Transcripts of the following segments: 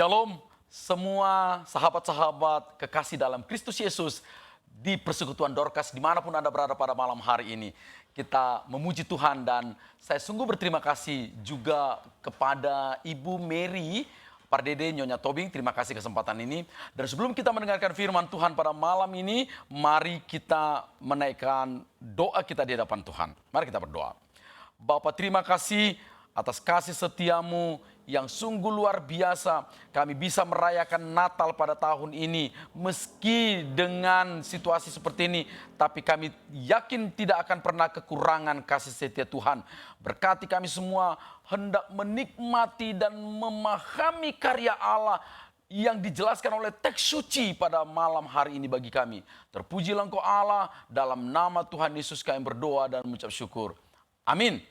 Shalom semua sahabat-sahabat kekasih dalam Kristus Yesus di persekutuan Dorcas dimanapun Anda berada pada malam hari ini. Kita memuji Tuhan dan saya sungguh berterima kasih juga kepada Ibu Mary Pardede Nyonya Tobing. Terima kasih kesempatan ini. Dan sebelum kita mendengarkan firman Tuhan pada malam ini, mari kita menaikkan doa kita di hadapan Tuhan. Mari kita berdoa. Bapa, terima kasih atas kasih setiamu yang sungguh luar biasa. Kami bisa merayakan Natal pada tahun ini. Meski dengan situasi seperti ini, tapi kami yakin tidak akan pernah kekurangan kasih setia Tuhan. Berkati kami semua hendak menikmati dan memahami karya Allah yang dijelaskan oleh teks suci pada malam hari ini bagi kami. Terpujilah Engkau Allah, dalam nama Tuhan Yesus kami berdoa dan mengucap syukur. Amin.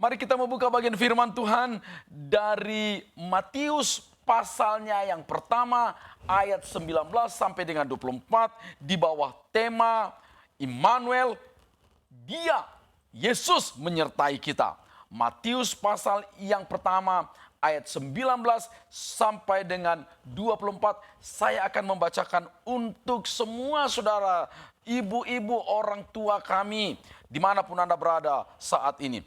Mari kita membuka bagian firman Tuhan dari Matius pasalnya yang pertama ayat 19 sampai dengan 24 di bawah tema Immanuel, Dia, Yesus menyertai kita. Matius pasal yang pertama ayat 19 sampai dengan 24 saya akan membacakan untuk semua saudara, ibu-ibu, orang tua kami dimanapun Anda berada saat ini.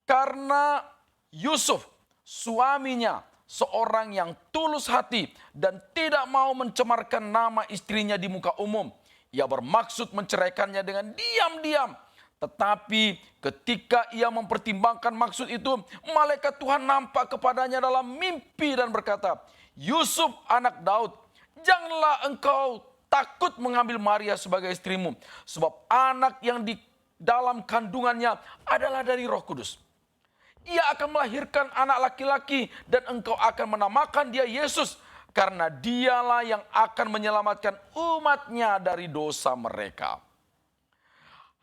Karena Yusuf, suaminya, seorang yang tulus hati dan tidak mau mencemarkan nama istrinya di muka umum. Ia bermaksud menceraikannya dengan diam-diam. Tetapi ketika ia mempertimbangkan maksud itu, malaikat Tuhan nampak kepadanya dalam mimpi dan berkata, Yusuf anak Daud, janganlah engkau takut mengambil Maria sebagai istrimu. Sebab anak yang di dalam kandungannya adalah dari Roh Kudus. Ia akan melahirkan anak laki-laki dan engkau akan menamakan dia Yesus. Karena dialah yang akan menyelamatkan umatnya dari dosa mereka.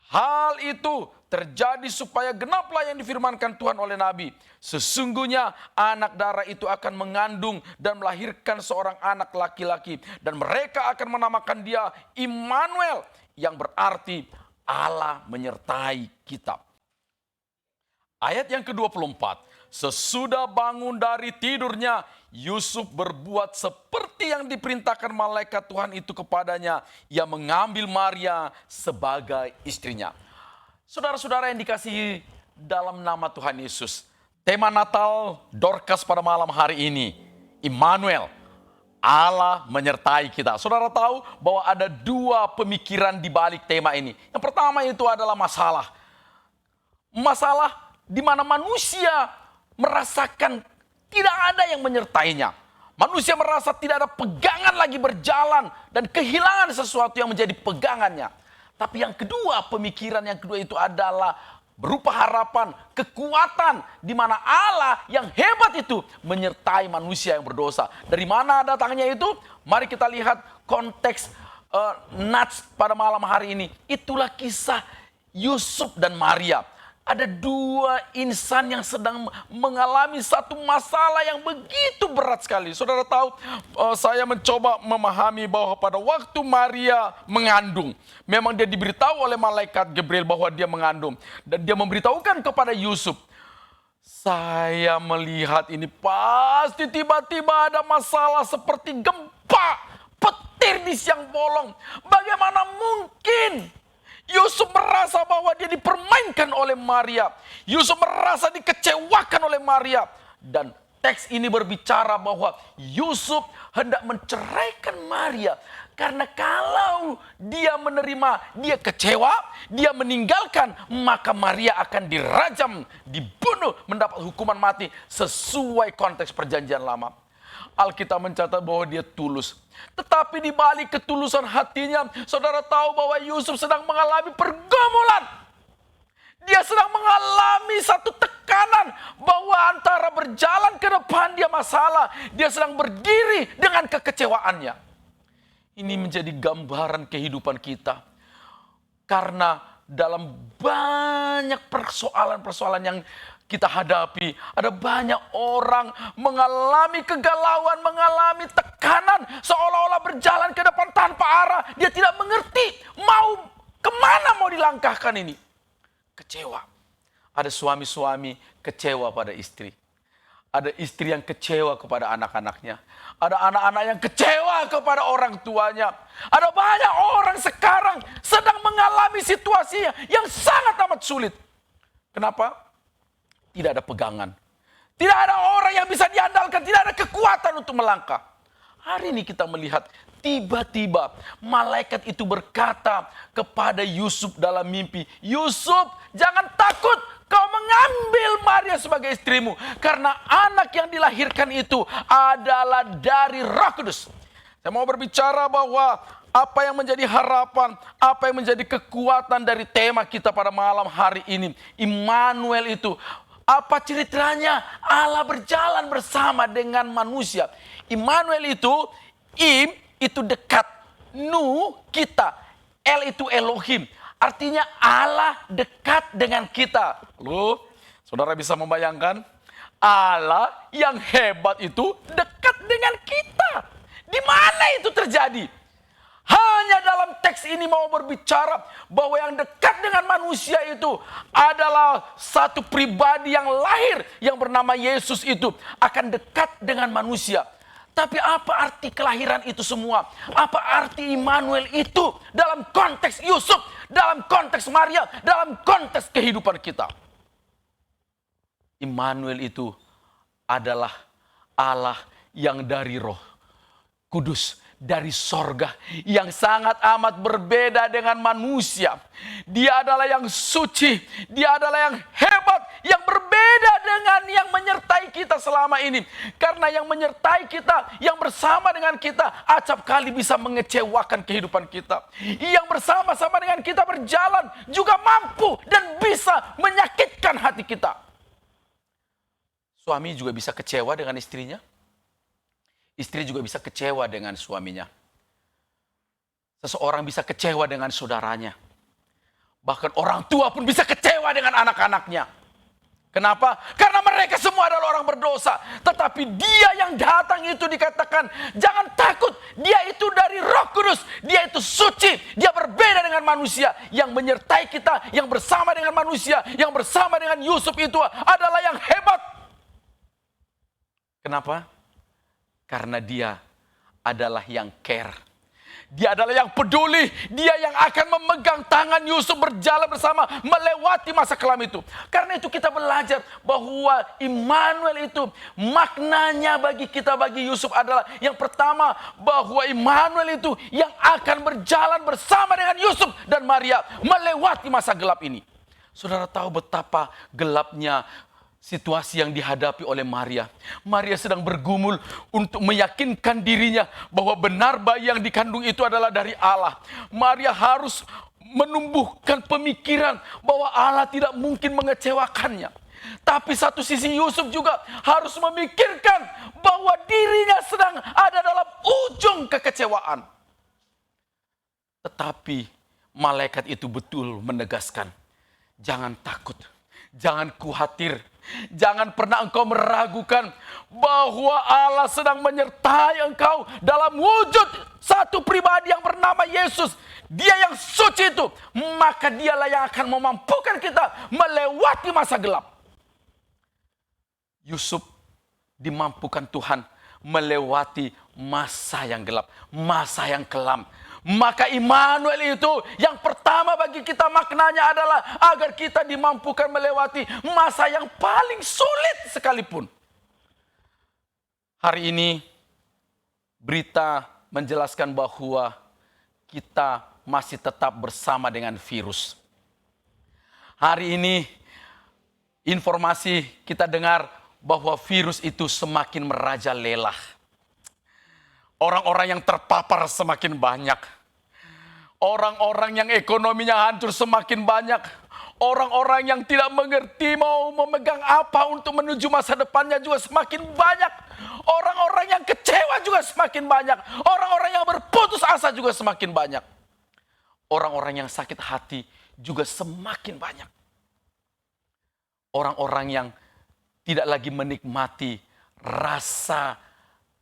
Hal itu terjadi supaya genaplah yang difirmankan Tuhan oleh Nabi. Sesungguhnya anak darah itu akan mengandung dan melahirkan seorang anak laki-laki. Dan mereka akan menamakan dia Immanuel, yang berarti Allah menyertai kita. Ayat yang ke-24, sesudah bangun dari tidurnya, Yusuf berbuat seperti yang diperintahkan malaikat Tuhan itu kepadanya. Ia mengambil Maria sebagai istrinya. Saudara-saudara yang dikasihi dalam nama Tuhan Yesus, tema Natal Dorcas pada malam hari ini, Immanuel, Allah menyertai kita. Saudara tahu bahwa ada dua pemikiran di balik tema ini. Yang pertama itu adalah masalah di mana manusia merasakan tidak ada yang menyertainya. Manusia merasa tidak ada pegangan lagi berjalan dan kehilangan sesuatu yang menjadi pegangannya. Tapi yang kedua, pemikiran yang kedua itu adalah berupa harapan, kekuatan di mana Allah yang hebat itu menyertai manusia yang berdosa. Dari mana datangnya itu? Mari kita lihat konteks Nats pada malam hari ini. Itulah kisah Yusuf dan Maria. Ada dua insan yang sedang mengalami satu masalah yang begitu berat sekali. Saudara tahu, saya mencoba memahami bahwa pada waktu Maria mengandung, memang dia diberitahu oleh malaikat Gabriel bahwa dia mengandung. Dan dia memberitahukan kepada Yusuf, saya melihat ini pasti tiba-tiba ada masalah seperti gempa, petir di siang bolong. Bagaimana mungkin Yusuf merasa bahwa dia dipermainkan oleh Maria. Yusuf merasa dikecewakan oleh Maria. Dan teks ini berbicara bahwa Yusuf hendak menceraikan Maria. Karena kalau dia menerima, dia kecewa, dia meninggalkan, maka Maria akan dirajam, dibunuh, mendapat hukuman mati sesuai konteks perjanjian lama. Alkitab mencatat bahwa dia tulus. Tetapi di balik ketulusan hatinya, saudara tahu bahwa Yusuf sedang mengalami pergumulan. Dia sedang mengalami satu tekanan bahwa antara berjalan ke depan dia masalah, dia sedang berdiri dengan kekecewaannya. Ini menjadi gambaran kehidupan kita. Karena dalam banyak persoalan-persoalan yang kita hadapi, ada banyak orang mengalami kegalauan, mengalami tekanan, seolah-olah berjalan ke depan tanpa arah. Dia tidak mengerti mau kemana mau dilangkahkan ini. Kecewa. Ada suami-suami kecewa pada istri. Ada istri yang kecewa kepada anak-anaknya. Ada anak-anak yang kecewa kepada orang tuanya. Ada banyak orang sekarang sedang mengalami situasi yang sangat amat sulit. Kenapa? Tidak ada pegangan. Tidak ada orang yang bisa diandalkan. Tidak ada kekuatan untuk melangkah. Hari ini kita melihat tiba-tiba malaikat itu berkata kepada Yusuf dalam mimpi, "Yusuf, jangan takut. Kau mengambil Maria sebagai istrimu. Karena anak yang dilahirkan itu adalah dari Roh Kudus." Saya mau berbicara bahwa apa yang menjadi harapan, apa yang menjadi kekuatan dari tema kita pada malam hari ini. Immanuel itu, apa ceritanya? Allah berjalan bersama dengan manusia. Immanuel itu, Im itu dekat, Nu kita, El itu Elohim. Artinya Allah dekat dengan kita. Lalu, saudara bisa membayangkan Allah yang hebat itu dekat dengan kita. Di mana itu terjadi? Hanya dalam teks ini mau berbicara bahwa yang dekat dengan manusia itu adalah satu pribadi yang lahir yang bernama Yesus itu akan dekat dengan manusia. Tapi apa arti kelahiran itu semua? Apa arti Immanuel itu dalam konteks Yusuf, dalam konteks Maria, dalam konteks kehidupan kita? Immanuel itu adalah Allah yang dari Roh Kudus, dari sorga, yang sangat amat berbeda dengan manusia. Dia adalah yang suci, dia adalah yang hebat, yang berbeda dengan yang menyertai kita selama ini. Karena yang menyertai kita, yang bersama dengan kita, acap kali bisa mengecewakan kehidupan kita. Yang bersama-sama dengan kita berjalan juga mampu dan bisa menyakitkan hati kita. Suami juga bisa kecewa dengan istrinya. Istri juga bisa kecewa dengan suaminya. Seseorang bisa kecewa dengan saudaranya. Bahkan orang tua pun bisa kecewa dengan anak-anaknya. Kenapa? Karena mereka semua adalah orang berdosa. Tetapi dia yang datang itu dikatakan, jangan takut. Dia itu dari Roh Kudus. Dia itu suci. Dia berbeda dengan manusia. Yang menyertai kita, yang bersama dengan manusia, yang bersama dengan Yusuf itu adalah yang hebat. Kenapa? Karena dia adalah yang care. Dia adalah yang peduli. Dia yang akan memegang tangan Yusuf berjalan bersama melewati masa kelam itu. Karena itu kita belajar bahwa Immanuel itu maknanya bagi kita, bagi Yusuf adalah yang pertama bahwa Immanuel itu yang akan berjalan bersama dengan Yusuf dan Maria melewati masa gelap ini. Saudara tahu betapa gelapnya situasi yang dihadapi oleh Maria. Maria sedang bergumul untuk meyakinkan dirinya bahwa benar bayi yang dikandung itu adalah dari Allah. Maria harus menumbuhkan pemikiran bahwa Allah tidak mungkin mengecewakannya. Tapi satu sisi Yusuf juga harus memikirkan bahwa dirinya sedang ada dalam ujung kekecewaan. Tetapi malaikat itu betul menegaskan, jangan takut, jangan khawatir. Jangan pernah engkau meragukan bahwa Allah sedang menyertai engkau dalam wujud satu pribadi yang bernama Yesus. Dia yang suci itu, maka dialah yang akan memampukan kita melewati masa gelap. Yusuf dimampukan Tuhan melewati masa yang gelap, masa yang kelam. Maka Immanuel itu yang pertama bagi kita maknanya adalah agar kita dimampukan melewati masa yang paling sulit sekalipun. Hari ini berita menjelaskan bahwa kita masih tetap bersama dengan virus. Hari ini informasi kita dengar bahwa virus itu semakin merajalela. Orang-orang yang terpapar semakin banyak. Orang-orang yang ekonominya hancur semakin banyak. Orang-orang yang tidak mengerti mau memegang apa untuk menuju masa depannya juga semakin banyak. Orang-orang yang kecewa juga semakin banyak. Orang-orang yang berputus asa juga semakin banyak. Orang-orang yang sakit hati juga semakin banyak. Orang-orang yang tidak lagi menikmati rasa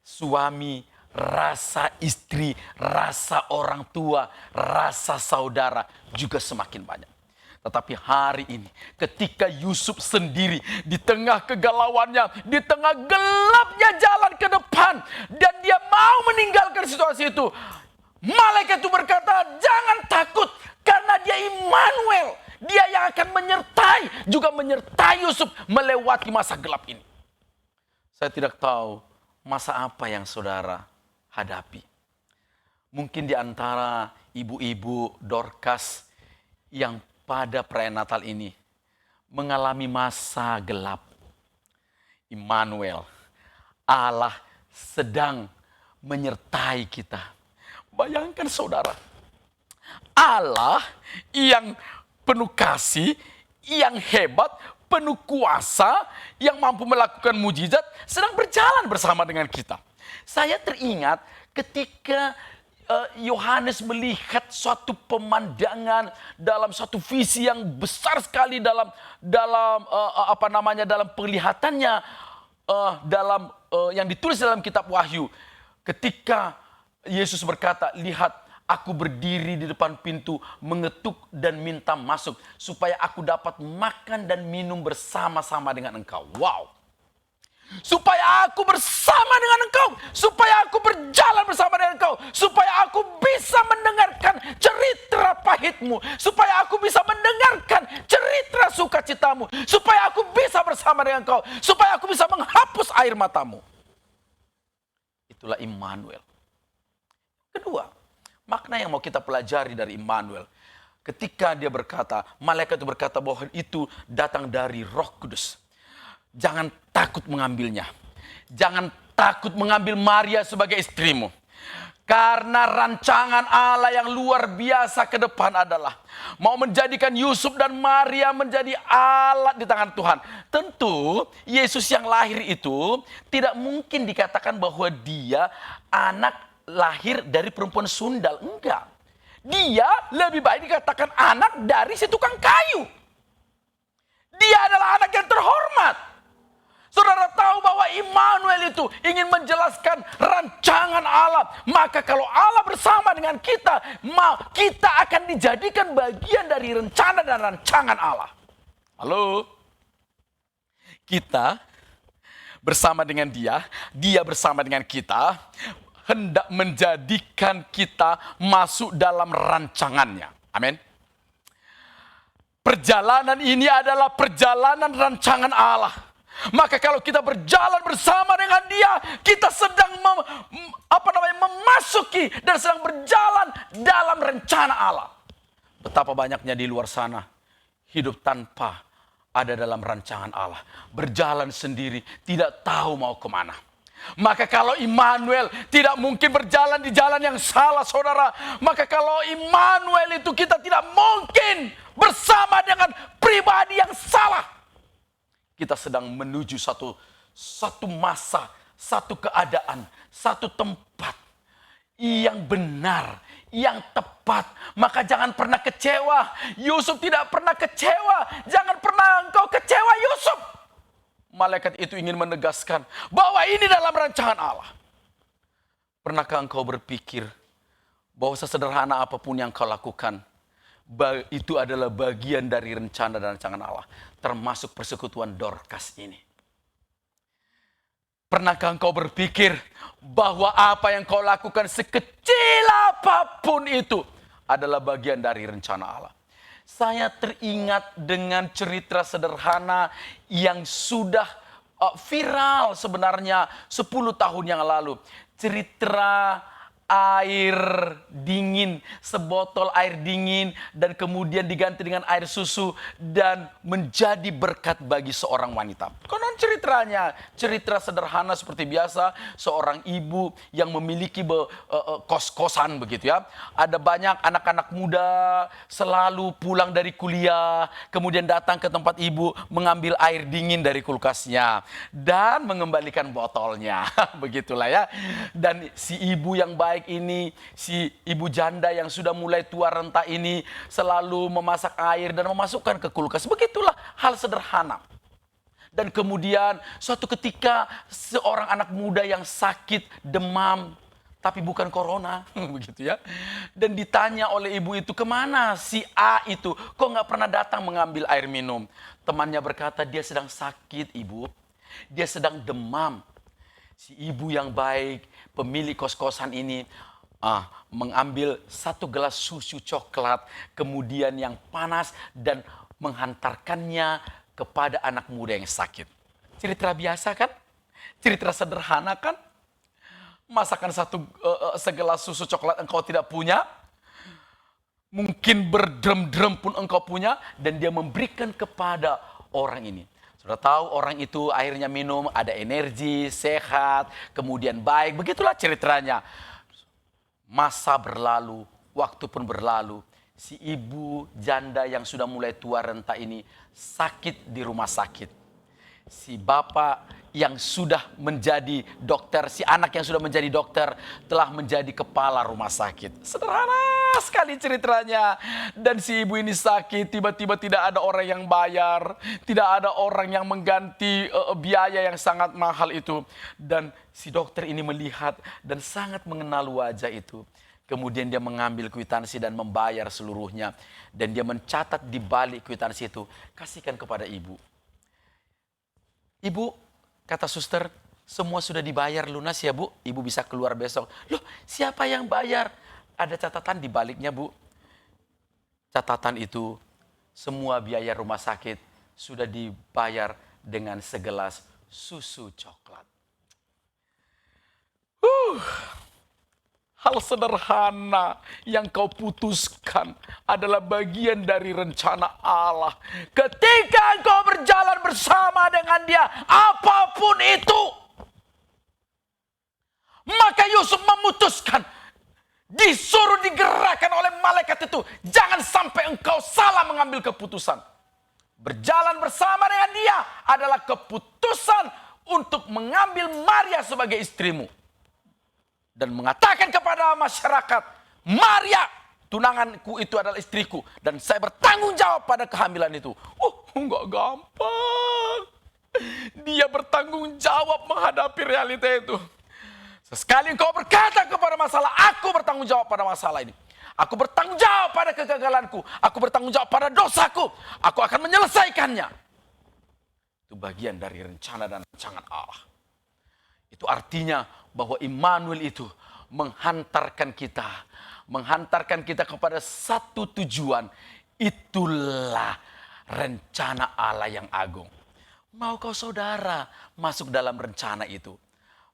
suami, rasa istri, rasa orang tua, rasa saudara juga semakin banyak. Tetapi hari ini ketika Yusuf sendiri di tengah kegalauannya, di tengah gelapnya jalan ke depan, dan dia mau meninggalkan situasi itu, malaikat itu berkata, jangan takut karena dia Immanuel. Dia yang akan menyertai, juga menyertai Yusuf melewati masa gelap ini. Saya tidak tahu masa apa yang saudara hadapi. Mungkin di antara ibu-ibu Dorcas yang pada perayaan Natal ini mengalami masa gelap. Immanuel, Allah sedang menyertai kita. Bayangkan saudara, Allah yang penuh kasih, yang hebat, penuh kuasa, yang mampu melakukan mujizat, sedang berjalan bersama dengan kita. Saya teringat ketika Yohanes melihat suatu pemandangan dalam suatu visi yang besar sekali dalam penglihatannya, yang ditulis dalam kitab Wahyu. Ketika Yesus berkata, lihat, aku berdiri di depan pintu, mengetuk dan minta masuk, supaya aku dapat makan dan minum bersama-sama dengan engkau. Wow! Supaya aku bersama dengan engkau, supaya aku berjalan bersama dengan engkau, supaya aku bisa mendengarkan cerita pahitmu, supaya aku bisa mendengarkan cerita sukacitamu, supaya aku bisa bersama dengan engkau, supaya aku bisa menghapus air matamu. Itulah Immanuel. Kedua, makna yang mau kita pelajari dari Immanuel, ketika dia berkata, malaikat itu berkata bahwa itu datang dari Roh Kudus. Jangan takut mengambilnya. Jangan takut mengambil Maria sebagai istrimu. Karena rancangan Allah yang luar biasa ke depan adalah mau menjadikan Yusuf dan Maria menjadi alat di tangan Tuhan. Tentu Yesus yang lahir itu tidak mungkin dikatakan bahwa dia anak lahir dari perempuan sundal. Enggak. Dia lebih baik dikatakan anak dari si tukang kayu. Dia adalah anak yang terhormat. Saudara tahu bahwa Immanuel itu ingin menjelaskan rancangan Allah. Maka kalau Allah bersama dengan kita, kita akan dijadikan bagian dari rencana dan rancangan Allah. Halo? Kita bersama dengan dia bersama dengan kita, hendak menjadikan kita masuk dalam rancangannya. Amin. Perjalanan ini adalah perjalanan rancangan Allah. Maka kalau kita berjalan bersama dengan dia, kita sedang memasuki dan sedang berjalan dalam rencana Allah. Betapa banyaknya di luar sana hidup tanpa ada dalam rancangan Allah. Berjalan sendiri, tidak tahu mau kemana. Maka kalau Immanuel tidak mungkin berjalan di jalan yang salah, saudara. Maka kalau Immanuel itu kita tidak mungkin bersama dengan pribadi yang salah. Kita sedang menuju satu masa, satu keadaan, satu tempat yang benar, yang tepat. Maka jangan pernah kecewa. Yusuf tidak pernah kecewa. Jangan pernah engkau kecewa, Yusuf. Malaikat itu ingin menegaskan bahwa ini dalam rancangan Allah. Pernahkah engkau berpikir bahwa sesederhana apapun yang kau lakukan, itu adalah bagian dari rencana dan rancangan Allah, termasuk persekutuan Dorcas ini? Pernahkah engkau berpikir bahwa apa yang kau lakukan sekecil apapun itu adalah bagian dari rencana Allah? Saya teringat dengan cerita sederhana yang sudah viral sebenarnya 10 tahun yang lalu. Cerita air dingin, sebotol air dingin, dan kemudian diganti dengan air susu, dan menjadi berkat bagi seorang wanita. Konon ceritanya, cerita sederhana seperti biasa, seorang ibu yang memiliki kos-kosan begitu ya. Ada banyak anak-anak muda selalu pulang dari kuliah, kemudian datang ke tempat ibu, mengambil air dingin dari kulkasnya, dan mengembalikan botolnya. Begitulah ya. Dan si ibu yang baik ini, si ibu janda yang sudah mulai tua renta ini, selalu memasak air dan memasukkan ke kulkas. Begitulah hal sederhana. Dan kemudian suatu ketika seorang anak muda yang sakit demam tapi bukan corona, begitu ya. Dan ditanya oleh ibu itu, kemana si A itu? Kok nggak pernah datang mengambil air minum? Temannya berkata, dia sedang sakit, ibu. Dia sedang demam. Si ibu yang baik, pemilik kos-kosan ini, mengambil 1 gelas susu coklat, kemudian yang panas, dan menghantarkannya kepada anak muda yang sakit. Cerita biasa kan? Cerita sederhana kan? Masakan segelas susu coklat engkau tidak punya, mungkin berdrem-drem pun engkau punya, dan dia memberikan kepada orang ini. Sudah tahu orang itu akhirnya minum, ada energi, sehat, kemudian baik. Begitulah ceritanya. Masa berlalu, waktu pun berlalu. Si ibu janda yang sudah mulai tua renta ini sakit di rumah sakit. Si bapak yang sudah menjadi dokter, si anak yang sudah menjadi dokter telah menjadi kepala rumah sakit. Sederhana sekali ceritanya. Dan si ibu ini sakit, tiba-tiba tidak ada orang yang bayar, tidak ada orang yang mengganti biaya yang sangat mahal itu. Dan si dokter ini melihat dan sangat mengenal wajah itu. Kemudian dia mengambil kwitansi dan membayar seluruhnya. Dan dia mencatat di balik kwitansi itu, kasihkan kepada ibu. Ibu, kata suster, semua sudah dibayar lunas ya bu, ibu bisa keluar besok. Loh, siapa yang bayar? Ada catatan di baliknya bu. Catatan itu, semua biaya rumah sakit sudah dibayar dengan segelas susu coklat. Hal sederhana yang kau putuskan adalah bagian dari rencana Allah. Ketika engkau berjalan bersama dengan dia, apapun itu. Maka Yusuf memutuskan, disuruh digerakkan oleh malaikat itu. Jangan sampai engkau salah mengambil keputusan. Berjalan bersama dengan dia adalah keputusan untuk mengambil Maria sebagai istrimu. Dan mengatakan kepada masyarakat, Maria, tunanganku itu adalah istriku. Dan saya bertanggung jawab pada kehamilan itu. Enggak gampang. Dia bertanggung jawab menghadapi realita itu. Sesekali engkau berkata kepada masalah, aku bertanggung jawab pada masalah ini. Aku bertanggung jawab pada kegagalanku. Aku bertanggung jawab pada dosaku. Aku akan menyelesaikannya. Itu bagian dari rencana dan rancangan Allah. Itu artinya bahwa Immanuel itu menghantarkan kita kepada satu tujuan. Itulah rencana Allah yang agung. Mau kau saudara masuk dalam rencana itu,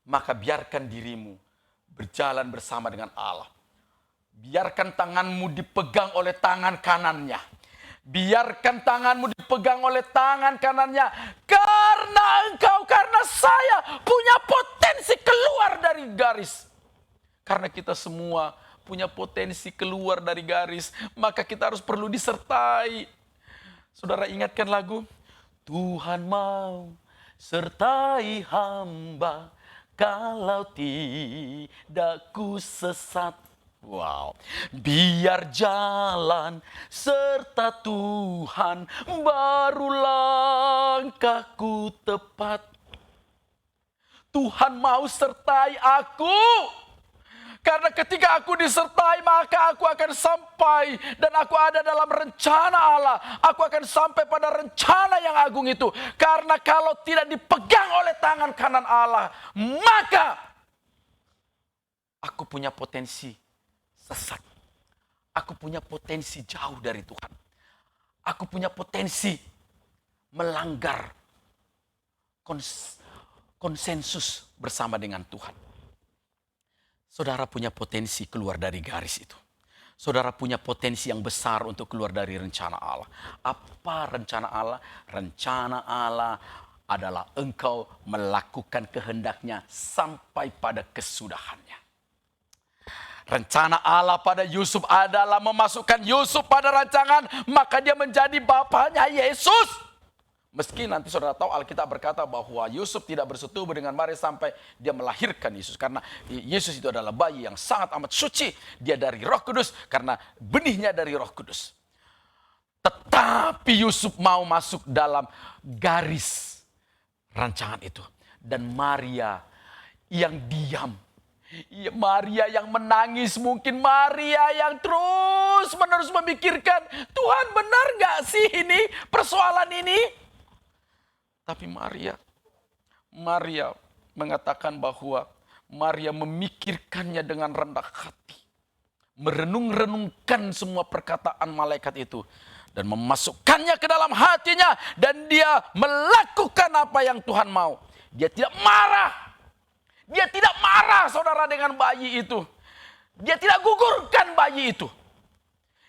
maka biarkan dirimu berjalan bersama dengan Allah. Biarkan tanganmu dipegang oleh tangan kanannya. Biarkan tanganmu dipegang oleh tangan kanannya. Karena saya punya potensi keluar dari garis. Karena kita semua punya potensi keluar dari garis. Maka kita harus perlu disertai. Saudara ingatkan lagu. Tuhan mau sertai hamba. Kalau tidak ku sesat. Wow, biar jalan serta Tuhan baru langkahku tepat. Tuhan mau sertai aku. Karena ketika aku disertai maka aku akan sampai dan aku ada dalam rencana Allah. Aku akan sampai pada rencana yang agung itu. Karena kalau tidak dipegang oleh tangan kanan Allah, maka aku punya potensi sesat. Aku punya potensi jauh dari Tuhan. Aku punya potensi melanggar konsensus bersama dengan Tuhan. Saudara punya potensi keluar dari garis itu. Saudara punya potensi yang besar untuk keluar dari rencana Allah. Apa rencana Allah? Rencana Allah adalah engkau melakukan kehendaknya sampai pada kesudahannya. Rencana Allah pada Yusuf adalah memasukkan Yusuf pada rancangan, maka dia menjadi bapaknya Yesus. Meski nanti saudara tahu Alkitab berkata bahwa Yusuf tidak bersetubuh dengan Maria sampai dia melahirkan Yesus. Karena Yesus itu adalah bayi yang sangat amat suci. Dia dari Roh Kudus karena benihnya dari Roh Kudus. Tetapi Yusuf mau masuk dalam garis rancangan itu. Dan Maria yang diam, Ya, Maria yang menangis, mungkin Maria yang terus-menerus memikirkan, Tuhan benar gak sih ini persoalan ini? Tapi Maria mengatakan bahwa Maria memikirkannya dengan rendah hati. Merenung-renungkan semua perkataan malaikat itu. Dan memasukkannya ke dalam hatinya. Dan dia melakukan apa yang Tuhan mau. Dia tidak marah. Dia tidak marah, saudara, dengan bayi itu. Dia tidak gugurkan bayi itu.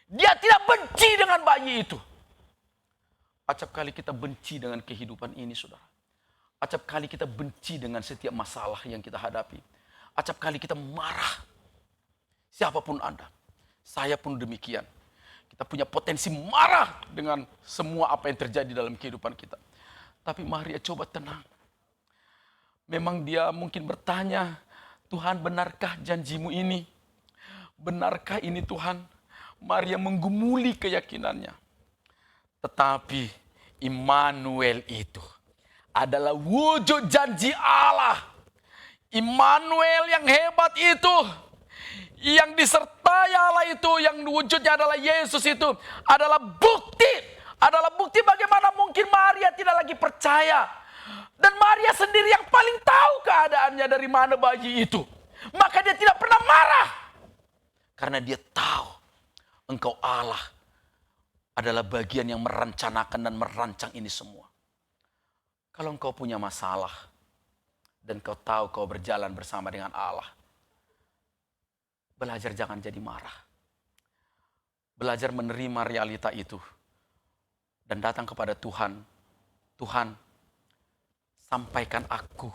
Dia tidak benci dengan bayi itu. Acap kali kita benci dengan kehidupan ini, saudara. Acap kali kita benci dengan setiap masalah yang kita hadapi. Acap kali kita marah. Siapapun Anda, saya pun demikian. Kita punya potensi marah dengan semua apa yang terjadi dalam kehidupan kita. Tapi Maria coba tenang. Memang dia mungkin bertanya, Tuhan benarkah janjimu ini? Benarkah ini Tuhan? Maria menggumuli keyakinannya. Tetapi Immanuel itu adalah wujud janji Allah. Immanuel yang hebat itu, yang disertai Allah itu, yang wujudnya adalah Yesus itu, adalah bukti bagaimana mungkin Maria tidak lagi percaya. Dan Maria sendiri yang paling tahu keadaannya dari mana bayi itu. Maka dia tidak pernah marah. Karena dia tahu Engkau Allah adalah bagian yang merencanakan dan merancang ini semua. Kalau engkau punya masalah dan kau tahu kau berjalan bersama dengan Allah, belajar jangan jadi marah. Belajar menerima realita itu. Dan datang kepada Tuhan. Tuhan, sampaikan aku.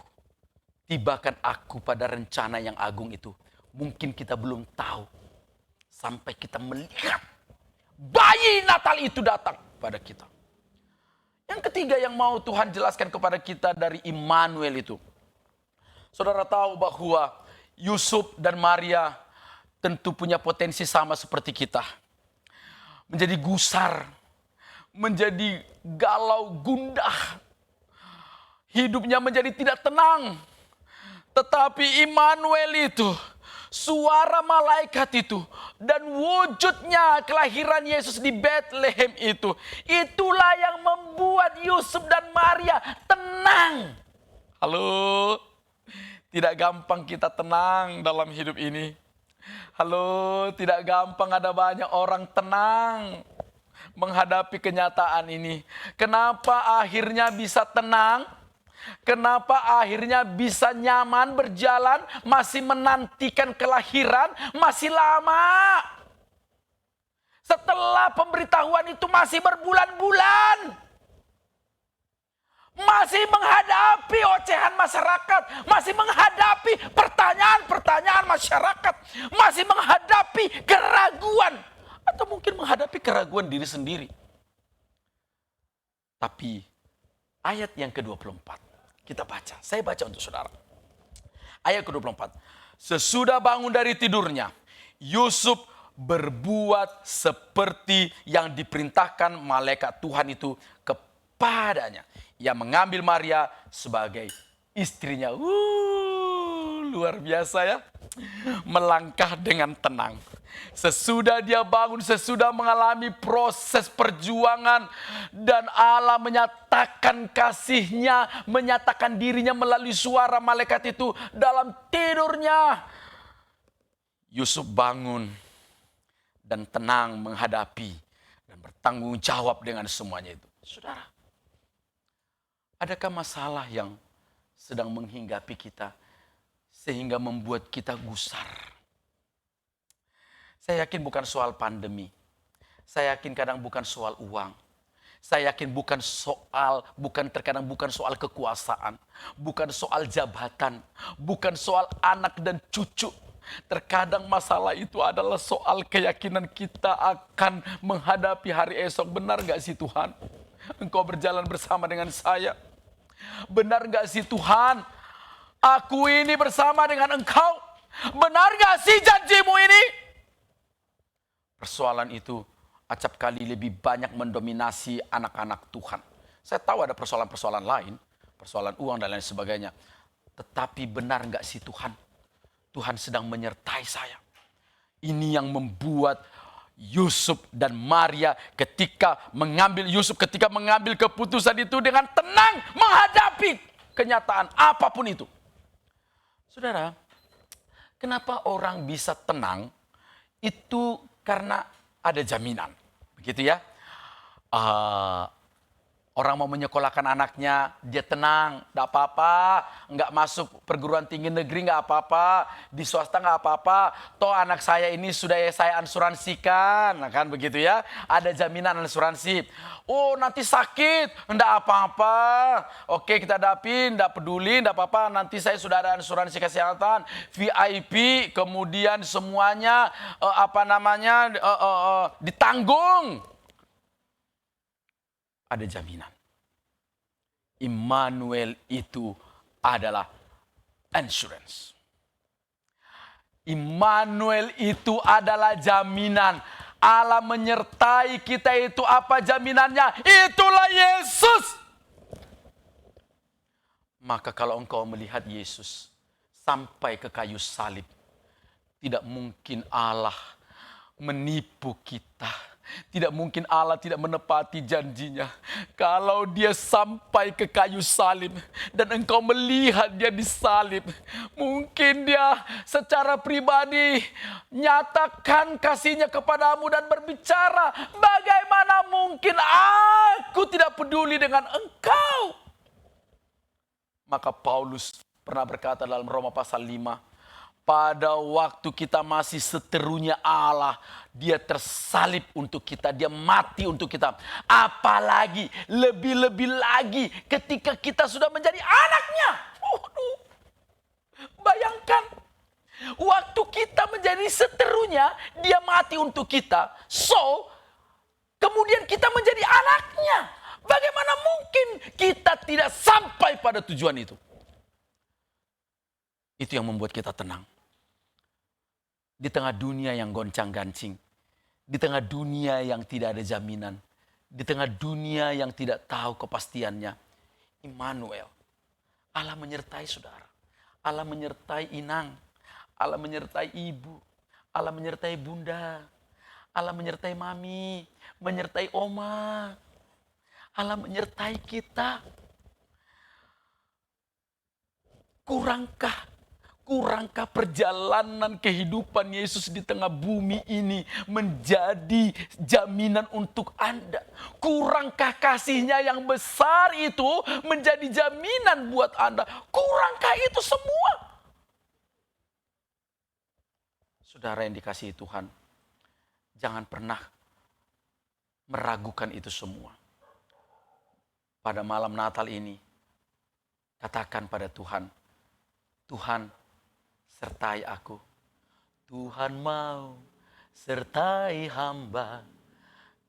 Tibakan aku pada rencana yang agung itu. Mungkin kita belum tahu. Sampai kita melihat bayi Natal itu datang pada kita. Yang ketiga yang mau Tuhan jelaskan kepada kita dari Immanuel itu. Saudara tahu bahwa Yusuf dan Maria tentu punya potensi sama seperti kita. Menjadi gusar, menjadi galau gundah. Hidupnya menjadi tidak tenang. Tetapi Immanuel itu, suara malaikat itu, dan wujudnya kelahiran Yesus di Bethlehem itu, itulah yang membuat Yusuf dan Maria tenang. Halo, tidak gampang kita tenang dalam hidup ini. Halo, tidak gampang ada banyak orang tenang menghadapi kenyataan ini. Kenapa akhirnya bisa tenang? Kenapa akhirnya bisa nyaman berjalan, masih menantikan kelahiran, masih lama. Setelah pemberitahuan itu masih berbulan-bulan. Masih menghadapi ocehan masyarakat, masih menghadapi pertanyaan-pertanyaan masyarakat, masih menghadapi keraguan, atau mungkin menghadapi keraguan diri sendiri. Tapi ayat yang ke-24. Kita baca, saya baca untuk saudara. Ayat ke-24. Sesudah bangun dari tidurnya, Yusuf berbuat seperti yang diperintahkan malaikat Tuhan itu kepadanya. Ia mengambil Maria sebagai istrinya. Luar biasa ya. Melangkah dengan tenang. Sesudah dia bangun, sesudah mengalami proses perjuangan, dan Allah menyatakan kasihnya, menyatakan dirinya melalui suara malaikat itu dalam tidurnya. Yusuf bangun dan tenang menghadapi dan bertanggung jawab dengan semuanya itu. Saudara, adakah masalah yang sedang menghinggapi kita sehingga membuat kita gusar? Saya yakin bukan soal pandemi. Saya yakin kadang bukan soal uang. Saya yakin terkadang bukan soal kekuasaan. Bukan soal jabatan. Bukan soal anak dan cucu. Terkadang masalah itu adalah soal keyakinan kita akan menghadapi hari esok. Benar gak sih Tuhan? Engkau berjalan bersama dengan saya. Benar gak sih Tuhan? Aku ini bersama dengan Engkau. Benar gak sih janjimu ini? Persoalan itu acap kali lebih banyak mendominasi anak-anak Tuhan. Saya tahu ada persoalan-persoalan lain, persoalan uang dan lain sebagainya. Tetapi benar nggak sih Tuhan? Tuhan sedang menyertai saya. Ini yang membuat Yusuf dan Maria ketika mengambil keputusan itu dengan tenang menghadapi kenyataan apapun itu. Saudara, kenapa orang bisa tenang? Itu karena ada jaminan. Begitu ya. Orang mau menyekolahkan anaknya, dia tenang, enggak apa-apa, enggak masuk perguruan tinggi negeri enggak apa-apa, di swasta enggak apa-apa, toh anak saya ini sudah saya asuransikan, nah kan begitu ya, ada jaminan asuransi. Oh nanti sakit, enggak apa-apa, oke kita hadapin, enggak peduli, enggak apa-apa, nanti saya sudah ada asuransi kesehatan, VIP, kemudian semuanya ditanggung. Ada jaminan. Immanuel itu adalah insurance. Immanuel itu adalah jaminan. Allah menyertai kita itu apa jaminannya? Itulah Yesus. Maka kalau engkau melihat Yesus sampai ke kayu salib, tidak mungkin Allah menipu kita. Tidak mungkin Allah tidak menepati janjinya. Kalau dia sampai ke kayu salib dan engkau melihat dia disalib, mungkin dia secara pribadi nyatakan kasihnya kepadamu dan berbicara, bagaimana mungkin aku tidak peduli dengan engkau. Maka Paulus pernah berkata dalam Roma pasal 5, pada waktu kita masih seterunya Allah, dia tersalib untuk kita, dia mati untuk kita. Apalagi, lebih-lebih lagi ketika kita sudah menjadi anaknya. Bayangkan, waktu kita menjadi seterunya, dia mati untuk kita. So, kemudian kita menjadi anaknya. Bagaimana mungkin kita tidak sampai pada tujuan itu? Itu yang membuat kita tenang. Di tengah dunia yang goncang-gancing, di tengah dunia yang tidak ada jaminan, di tengah dunia yang tidak tahu kepastiannya, Immanuel, Allah menyertai saudara, Allah menyertai inang, Allah menyertai ibu, Allah menyertai bunda, Allah menyertai mami, menyertai oma, Allah menyertai kita. Kurangkah perjalanan kehidupan Yesus di tengah bumi ini menjadi jaminan untuk Anda? Kurangkah kasihnya yang besar itu menjadi jaminan buat Anda? Kurangkah itu semua? Saudara yang dikasihi Tuhan, jangan pernah meragukan itu semua. Pada malam Natal ini, katakan pada Tuhan, Tuhan, sertai aku. Tuhan mau sertai hamba,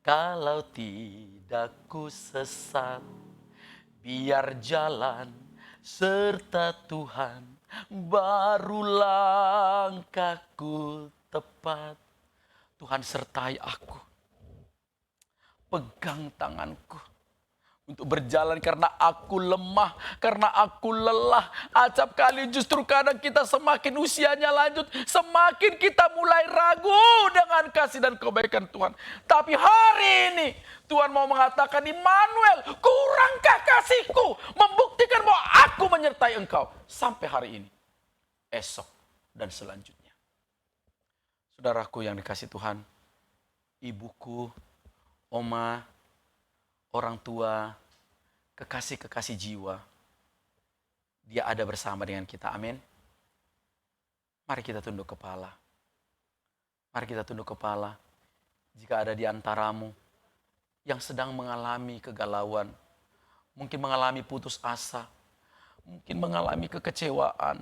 kalau tidak ku sesat. Biar jalan serta Tuhan, baru langkahku tepat. Tuhan sertai aku, pegang tanganku untuk berjalan karena aku lemah, karena aku lelah. Acap kali justru kadang kita semakin usianya lanjut, semakin kita mulai ragu dengan kasih dan kebaikan Tuhan. Tapi hari ini Tuhan mau mengatakan, Immanuel, kurangkah kasihku membuktikan bahwa aku menyertai engkau sampai hari ini, esok, dan selanjutnya. Saudaraku yang dikasihi Tuhan, ibuku, oma, orang tua, kekasih-kekasih jiwa, dia ada bersama dengan kita. Amin. Mari kita tunduk kepala. Mari kita tunduk kepala. Jika ada di antaramu yang sedang mengalami kegalauan, mungkin mengalami putus asa, mungkin mengalami kekecewaan,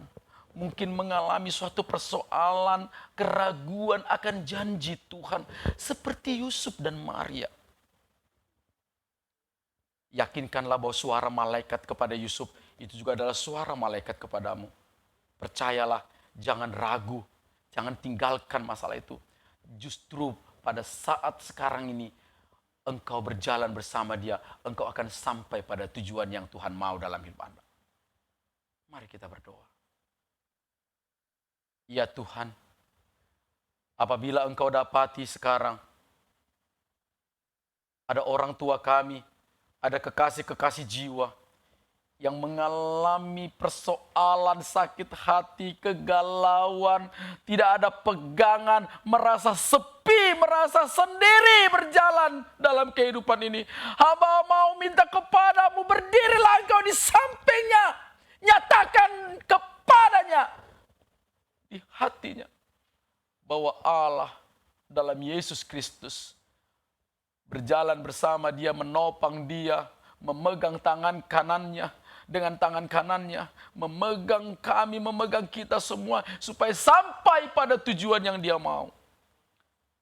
mungkin mengalami suatu persoalan, keraguan akan janji Tuhan, seperti Yusuf dan Maria. Yakinkanlah bahwa suara malaikat kepada Yusuf itu juga adalah suara malaikat kepadamu. Percayalah, jangan ragu, jangan tinggalkan masalah itu. Justru pada saat sekarang ini, engkau berjalan bersama dia, engkau akan sampai pada tujuan yang Tuhan mau dalam hidup Anda. Mari kita berdoa. Ya Tuhan, apabila Engkau dapati sekarang ada orang tua kami, ada kekasih-kekasih jiwa yang mengalami persoalan sakit hati, kegalauan, tidak ada pegangan, merasa sepi, merasa sendiri berjalan dalam kehidupan ini. Hamba mau minta kepadamu, berdirilah Engkau di sampingnya, nyatakan kepadanya di hatinya bahwa Allah dalam Yesus Kristus berjalan bersama dia, menopang dia, memegang tangan kanannya, dengan tangan kanannya, memegang kami, memegang kita semua, supaya sampai pada tujuan yang dia mau.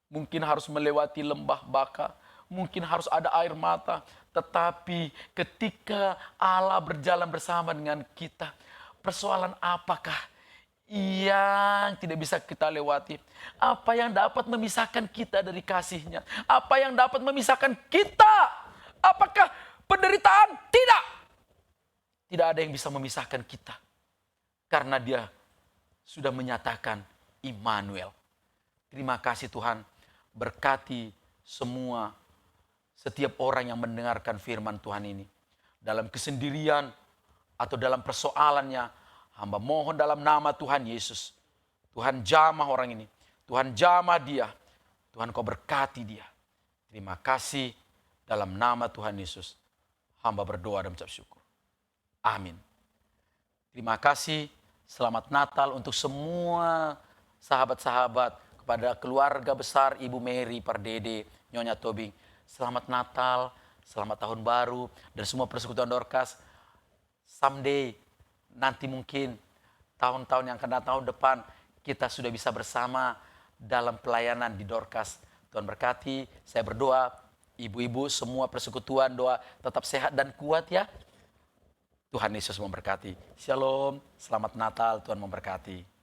Mungkin harus melewati lembah baka, mungkin harus ada air mata, tetapi ketika Allah berjalan bersama dengan kita, persoalan apakah yang tidak bisa kita lewati? Apa yang dapat memisahkan kita dari kasih-Nya? Apa yang dapat memisahkan kita? Apakah penderitaan? Tidak. Tidak ada yang bisa memisahkan kita. Karena Dia sudah menyatakan Immanuel. Terima kasih Tuhan. Berkati semua, setiap orang yang mendengarkan firman Tuhan ini. Dalam kesendirian atau dalam persoalannya, hamba mohon dalam nama Tuhan Yesus. Tuhan jamah orang ini. Tuhan jamah dia. Tuhan Kau berkati dia. Terima kasih dalam nama Tuhan Yesus. Hamba berdoa dan mengucap syukur. Amin. Terima kasih. Selamat Natal untuk semua sahabat-sahabat, kepada keluarga besar Ibu Mary Pardede, Nyonya Tobing. Selamat Natal, selamat Tahun Baru, dan semua persekutuan Dorcas. Someday, nanti mungkin tahun-tahun yang akan datang, tahun depan, kita sudah bisa bersama dalam pelayanan di Dorcas. Tuhan berkati, saya berdoa, ibu-ibu semua persekutuan, doa tetap sehat dan kuat ya. Tuhan Yesus memberkati. Shalom, selamat Natal, Tuhan memberkati.